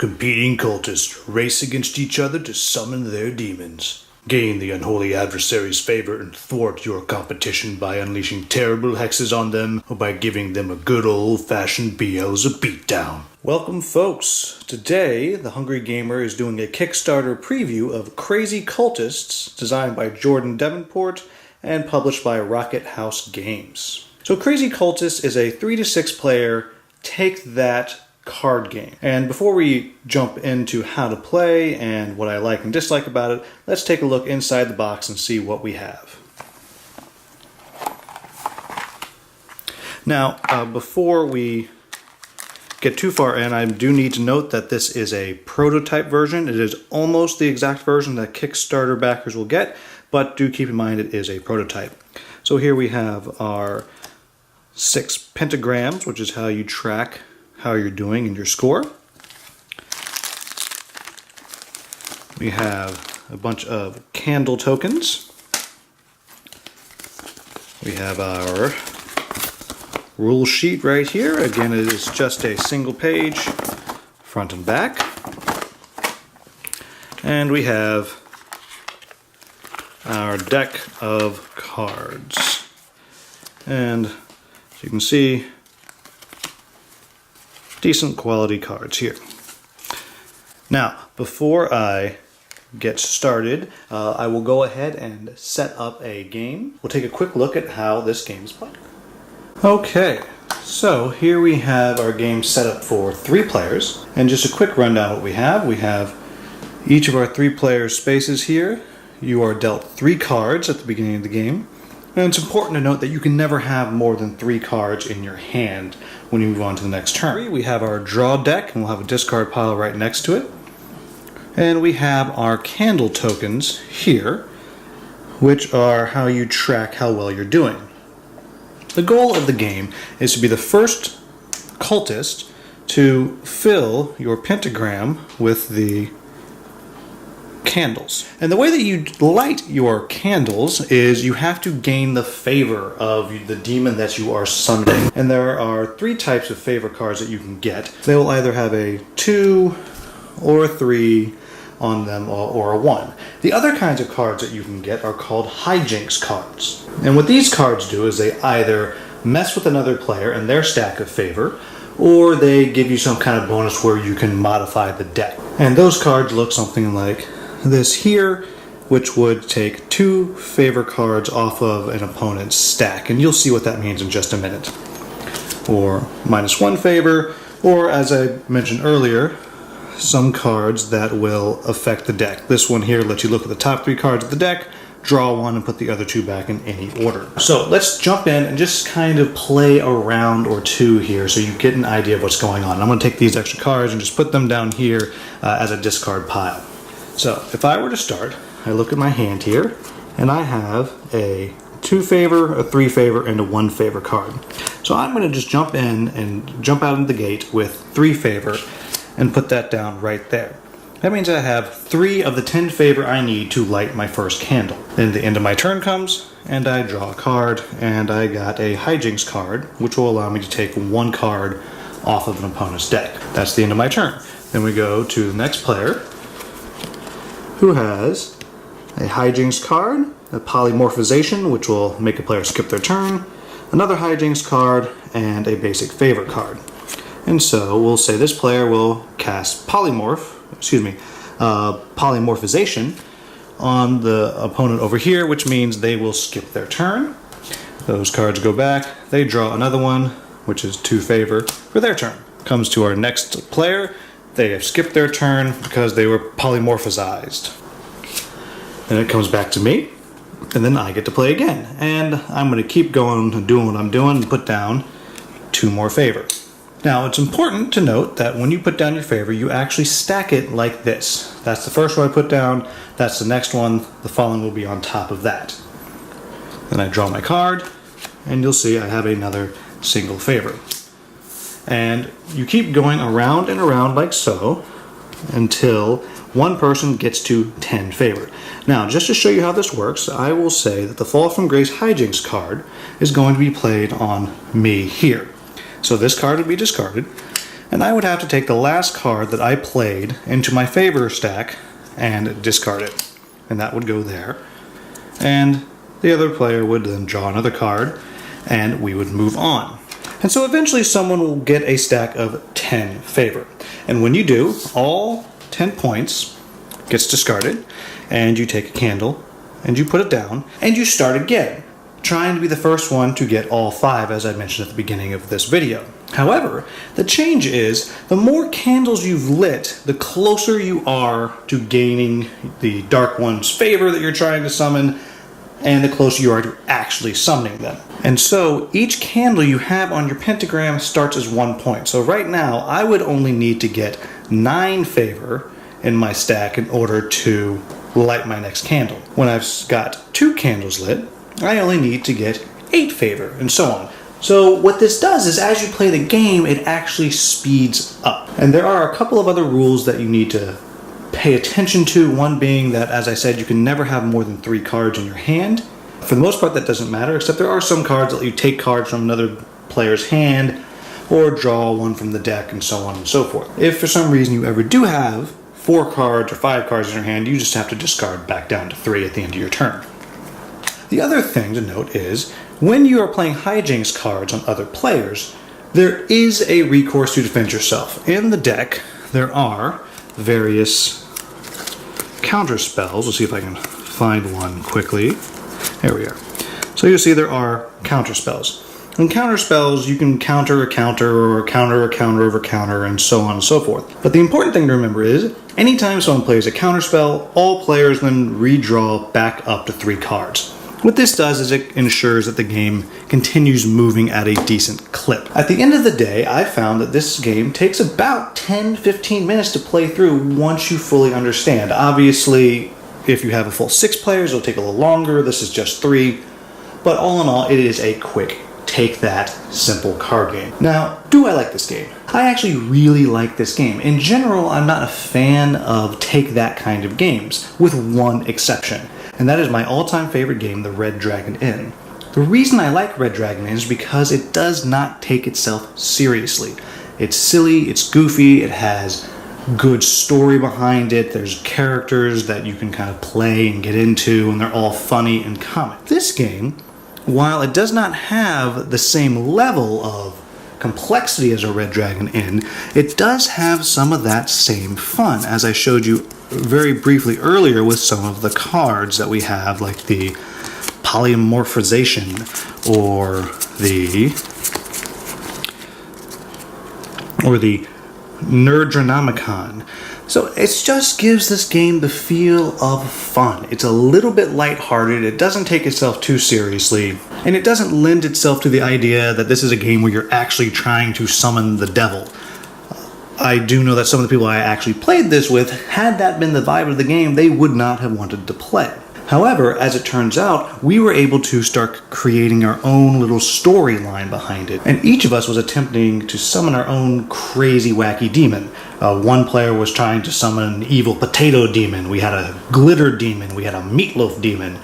Competing cultists race against each other to summon their demons. Gain the unholy adversary's favor and thwart your competition by unleashing terrible hexes on them or by giving them a good old-fashioned Beelzebub beatdown. Welcome, folks. Today, the Hungry Gamer is doing a Kickstarter preview of Crazy Cultists, designed by Devenport and published by Rocket House Games. So Crazy Cultists is a 3 to 6 player take that card game. And before we jump into how to play and what I like and dislike about it, let's take a look inside the box and see what we have. Now, before we get too far in, I do need to note that this is a prototype version. It is almost the exact version that Kickstarter backers will get, but do keep in mind it is a prototype. So here we have our 6 pentagrams, which is how you track how you're doing in your score. We have a bunch of candle tokens. We have our rule sheet right here. Again, it is just a single page, front and back. And we have our deck of cards. And as you can see, decent quality cards here. Now, before I get started, I will go ahead and set up a game. We'll take a quick look at how this game is played. Okay, so here we have our game set up for 3 players. And just a quick rundown of what we have. We have each of our 3 players' spaces here. You are dealt 3 cards at the beginning of the game. And it's important to note that you can never have more than 3 cards in your hand when you move on to the next turn. We have our draw deck, and we'll have a discard pile right next to it. And we have our candle tokens here, which are how you track how well you're doing. The goal of the game is to be the first cultist to fill your pentagram with the candles. And the way that you light your candles is you have to gain the favor of the demon that you are summoning. And there are 3 types of favor cards that you can get. They will either have a 2 or a 3 on them or a 1. The other kinds of cards that you can get are called hijinks cards. And what these cards do is they either mess with another player and their stack of favor, or they give you some kind of bonus where you can modify the deck. And those cards look something like this here, which would take 2 favor cards off of an opponent's stack, and you'll see what that means in just a minute. Or -1 favor, or as I mentioned earlier, some cards that will affect the deck. This one here lets you look at the top 3 cards of the deck, draw 1, and put the other 2 back in any order. So let's jump in and just kind of play a round or 2 here so you get an idea of what's going on. I'm going to take these extra cards and just put them down here as a discard pile. So if I were to start, I look at my hand here, and I have a 2 favor, a 3 favor, and a 1 favor card. So I'm going to just jump in and jump out of the gate with 3 favor and put that down right there. That means I have 3 of the 10 favor I need to light my first candle. Then the end of my turn comes, and I draw a card, and I got a hijinks card, which will allow me to take 1 card off of an opponent's deck. That's the end of my turn. Then we go to the next player, who has a hijinks card, a polymorphization, which will make a player skip their turn, another hijinks card, and a basic favor card. And so we'll say this player will cast polymorphization on the opponent over here, which means they will skip their turn. Those cards go back, they draw another one, which is 2 favor for their turn. Comes to our next player. They have skipped their turn because they were polymorphized. Then it comes back to me, and then I get to play again. And I'm going to keep going and doing what I'm doing and put down 2 more favor. Now, it's important to note that when you put down your favor, you actually stack it like this. That's the first one I put down, that's the next one, the following will be on top of that. Then I draw my card, and you'll see I have another single favor. And you keep going around and around like so until one person gets to 10 favor. Now, just to show you how this works, I will say that the Fall from Grace hijinks card is going to be played on me here. So this card would be discarded. and I would have to take the last card that I played into my favor stack and discard it. And that would go there. And the other player would then draw another card, and we would move on. And so eventually someone will get a stack of 10 favor. And when you do, all 10 points gets discarded, and you take a candle, and you put it down, and you start again, trying to be the first one to get all 5, as I mentioned at the beginning of this video. However, the change is, the more candles you've lit, the closer you are to gaining the Dark One's favor that you're trying to summon, and the closer you are to actually summoning them. And so, each candle you have on your pentagram starts as 1 point. So right now, I would only need to get 9 favor in my stack in order to light my next candle. When I've got 2 candles lit, I only need to get 8 favor, and so on. So what this does is, as you play the game, it actually speeds up. And there are a couple of other rules that you need to pay attention to, one being that, as I said, you can never have more than 3 cards in your hand. For the most part, that doesn't matter, except there are some cards that let you take cards from another player's hand, or draw one from the deck, and so on and so forth. If for some reason you ever do have 4 cards or 5 cards in your hand, you just have to discard back down to 3 at the end of your turn. The other thing to note is, when you are playing hijinks cards on other players, there is a recourse to defend yourself. In the deck, there are various counter spells. Let's see if I can find one quickly. There we are. So you'll see there are counter spells. In counter spells, you can counter a counter, or counter a counter over counter, and so on and so forth. But the important thing to remember is, anytime someone plays a counter spell, all players then redraw back up to 3 cards. What this does is it ensures that the game continues moving at a decent clip. At the end of the day, I found that this game takes about 10-15 minutes to play through once you fully understand. Obviously, if you have a full 6 players, it'll take a little longer. This is just 3. But all in all, it is a quick, take that simple card game. Now, do I like this game? I actually really like this game. In general, I'm not a fan of take that kind of games, with one exception. And that is my all-time favorite game, the Red Dragon Inn. The reason I like Red Dragon Inn is because it does not take itself seriously. It's silly, it's goofy, it has good story behind it, there's characters that you can kind of play and get into, and they're all funny and comic. This game, while it does not have the same level of complexity as a Red Dragon Inn, it does have some of that same fun, as I showed you very briefly earlier with some of the cards that we have, like the polymorphization or the Nerdronomicon. So it just gives this game the feel of fun. It's a little bit lighthearted, it doesn't take itself too seriously, and it doesn't lend itself to the idea that this is a game where you're actually trying to summon the devil. I do know that some of the people I actually played this with, had that been the vibe of the game, they would not have wanted to play. However, as it turns out, we were able to start creating our own little storyline behind it. And each of us was attempting to summon our own crazy, wacky demon. One player was trying to summon an evil potato demon. We had a glitter demon. We had a meatloaf demon.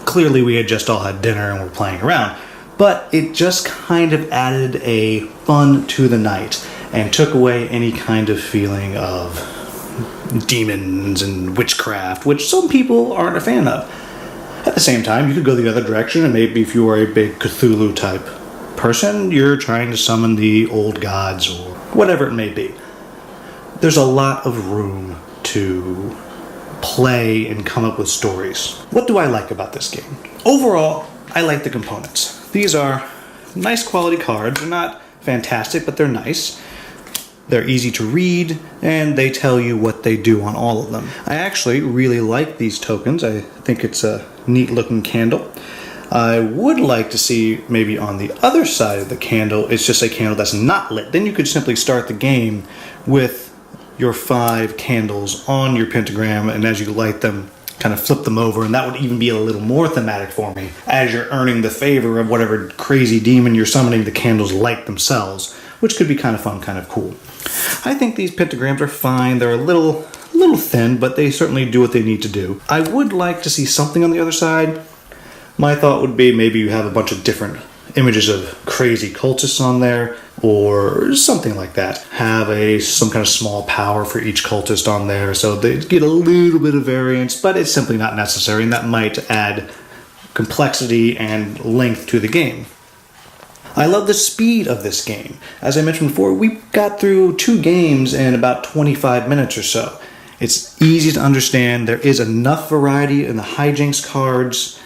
Clearly, we had just all had dinner and were playing around. But it just kind of added a fun to the night and took away any kind of feeling of demons and witchcraft, which some people aren't a fan of. At the same time, you could go the other direction, and maybe if you are a big Cthulhu type person, you're trying to summon the old gods or whatever it may be. There's a lot of room to play and come up with stories. What do I like about this game? Overall, I like the components. These are nice quality cards. They're not fantastic, but they're nice. They're easy to read, and they tell you what they do on all of them. I actually really like these tokens. I think it's a neat looking candle. I would like to see maybe on the other side of the candle, it's just a candle that's not lit. Then you could simply start the game with your 5 candles on your pentagram, and as you light them, kind of flip them over, and that would even be a little more thematic for me. As you're earning the favor of whatever crazy demon you're summoning, the candles light themselves, which could be kind of fun, kind of cool. I think these pentagrams are fine. They're a little thin, but they certainly do what they need to do. I would like to see something on the other side. My thought would be maybe you have a bunch of different images of crazy cultists on there or something like that. Have some kind of small power for each cultist on there so they get a little bit of variance, but it's simply not necessary, and that might add complexity and length to the game. I love the speed of this game. As I mentioned before, we got through 2 games in about 25 minutes or so. It's easy to understand. There is enough variety in the hijinks cards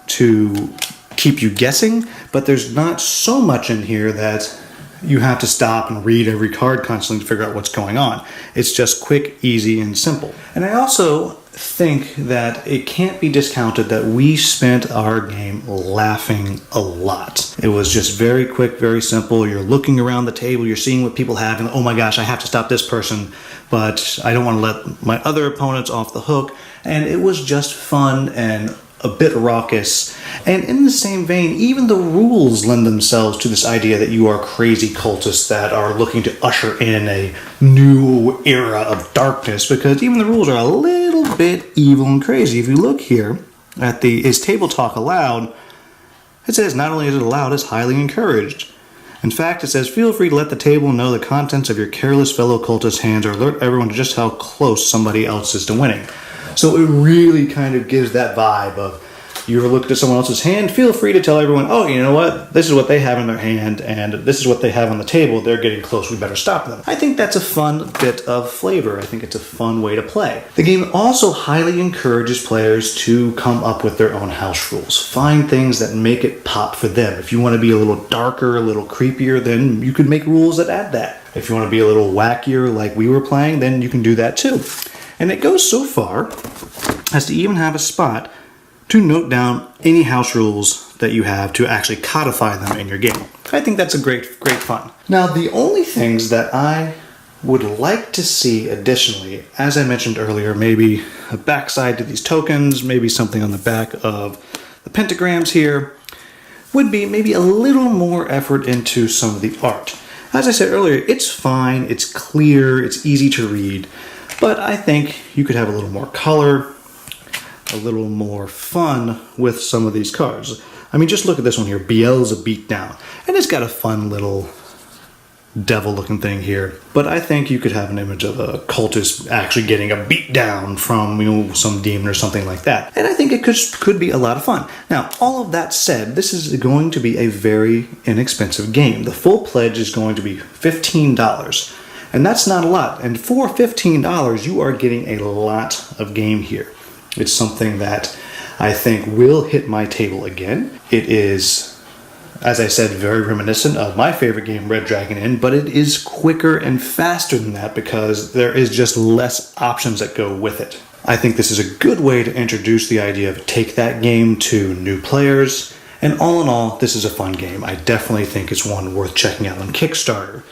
to keep you guessing, but there's not so much in here that you have to stop and read every card constantly to figure out what's going on. It's just quick, easy, and simple. And I also think that it can't be discounted that we spent our game laughing a lot. It was just very quick, very simple. You're looking around the table, you're seeing what people have, and oh my gosh, I have to stop this person, but I don't want to let my other opponents off the hook. And it was just fun and a bit raucous. And in the same vein, even the rules lend themselves to this idea that you are crazy cultists that are looking to usher in a new era of darkness, because even the rules are a little bit evil and crazy. If you look here at is table talk allowed, it says not only is it allowed, it's highly encouraged. In fact, it says feel free to let the table know the contents of your careless fellow cultist hands or alert everyone to just how close somebody else is to winning. So it really kind of gives that vibe of, you ever looked at someone else's hand, feel free to tell everyone, oh, you know what, this is what they have in their hand, and this is what they have on the table, they're getting close, we better stop them. I think that's a fun bit of flavor. I think it's a fun way to play. The game also highly encourages players to come up with their own house rules. Find things that make it pop for them. If you want to be a little darker, a little creepier, then you could make rules that add that. If you want to be a little wackier like we were playing, then you can do that too. And it goes so far as to even have a spot to note down any house rules that you have to actually codify them in your game. I think that's a great fun. Now, the only things that I would like to see additionally, as I mentioned earlier, maybe a backside to these tokens, maybe something on the back of the pentagrams here, would be maybe a little more effort into some of the art. As I said earlier, it's fine, it's clear, it's easy to read, but I think you could have a little more color, a little more fun with some of these cards. I mean, just look at this one here, Beelzebub Beatdown. And it's got a fun little devil-looking thing here. But I think you could have an image of a cultist actually getting a beatdown from, you know, some demon or something like that. And I think it could be a lot of fun. Now, all of that said, this is going to be a very inexpensive game. The full pledge is going to be $15. And that's not a lot. And for $15, you are getting a lot of game here. It's something that I think will hit my table again. It is, as I said, very reminiscent of my favorite game, Red Dragon Inn, but it is quicker and faster than that because there is just less options that go with it. I think this is a good way to introduce the idea of take that game to new players. And all in all, this is a fun game. I definitely think it's one worth checking out on Kickstarter.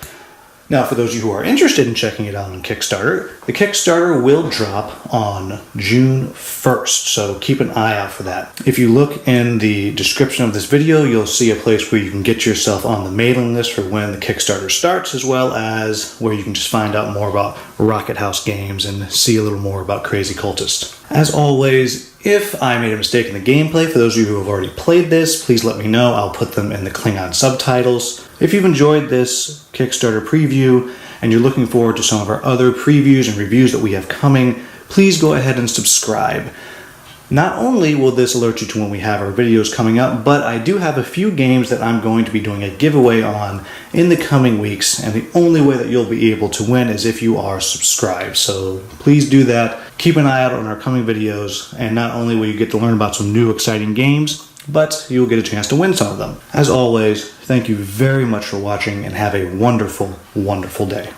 Now, for those of you who are interested in checking it out on Kickstarter, the Kickstarter will drop on June 1st, so keep an eye out for that. If you look in the description of this video, you'll see a place where you can get yourself on the mailing list for when the Kickstarter starts, as well as where you can just find out more about Rocket House games and see a little more about Crazy Cultist. As always, if I made a mistake in the gameplay, for those of you who have already played this, please let me know. I'll put them in the Klingon subtitles. If you've enjoyed this Kickstarter preview and you're looking forward to some of our other previews and reviews that we have coming, please go ahead and subscribe. Not only will this alert you to when we have our videos coming up, but I do have a few games that I'm going to be doing a giveaway on in the coming weeks, and the only way that you'll be able to win is if you are subscribed. So please do that. Keep an eye out on our coming videos, and not only will you get to learn about some new exciting games, but you'll get a chance to win some of them. As always, thank you very much for watching, and have a wonderful, wonderful day.